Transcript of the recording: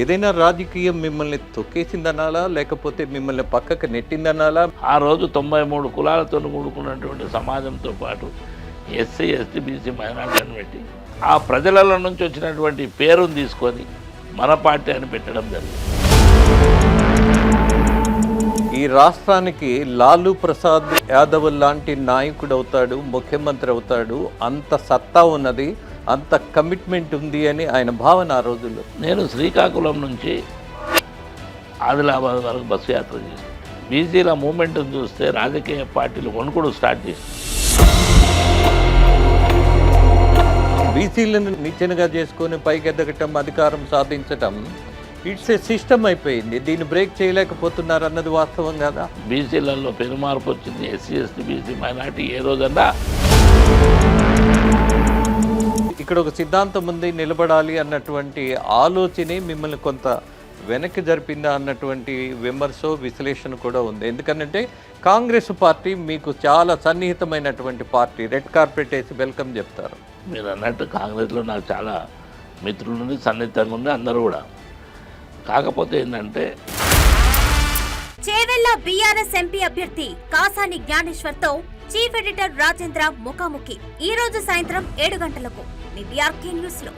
ఏదైనా రాజకీయం మిమ్మల్ని తొక్కేసిందనాలా, లేకపోతే మిమ్మల్ని పక్కకు నెట్టిందనాలా? ఆ రోజు 93 కులాలతో కూడుకున్నటువంటి సమాజంతో పాటు ఎస్సీ, ఎస్టీ, బీసీ, మైనార్టీని పెట్టి ఆ ప్రజలలో నుంచి వచ్చినటువంటి పేరును తీసుకొని మన పార్టీ అని పెట్టడం జరిగింది. ఈ రాష్ట్రానికి లాలూ ప్రసాద్ యాదవ్ లాంటి నాయకుడు అవుతాడు, ముఖ్యమంత్రి అవుతాడు, అంత సత్తా ఉన్నది, అంత కమిట్మెంట్ ఉంది అని ఆయన భావన ఆ రోజుల్లో. నేను శ్రీకాకుళం నుంచి ఆదిలాబాద్ వరకు బస్సు యాత్ర చేశాను. బీసీల మూమెంట్ని చూస్తే రాజకీయ పార్టీలు వణుకుడు స్టార్ట్ చేశాను. బీసీలను నిచ్చెనగా చేసుకొని పైకి ఎదగటం, అధికారం సాధించటం ఇట్స్ ఏ సిస్టమ్ అయిపోయింది. దీన్ని బ్రేక్ చేయలేకపోతున్నారు అన్నది వాస్తవం కదా. బీసీలలో పెనుమార్పు వచ్చింది. ఎస్సీ, ఎస్టీ, బీసీ, మైనార్టీ ఏ రోజన్నా ఇక్కడ ఒక సిద్ధాంతం ఉంది, నిలబడాలి అన్నటువంటి ఆలోచనే మిమ్మల్ని కొంత వెనక్కి జరిపిందా అన్నటువంటి విమర్శ, విశ్లేషణ కూడా ఉంది. ఎందుకంటే కాంగ్రెస్ పార్టీ మీకు చాలా సన్నిహితమైనటువంటి పార్టీ, రెడ్ కార్పెట్ వేసి వెల్కమ్ చెప్తారు. మీరు అన్నట్టు కాంగ్రెస్లో నాకు చాలా మిత్రులు ఉంది, సన్నిహితంగా ఉంది అందరూ కూడా. కాకపోతే ఏంటంటే చేవెళ్ల బీఆర్ఎస్ ఎంపీ అభ్యర్థి కాసాని జ్ఞానేశ్వర్తో చీఫ్ ఎడిటర్ రాజేంద్ర ముఖాముఖి ఈ రోజు సాయంత్రం 7 గంటలకు మీ బీఆర్కే న్యూస్ లో.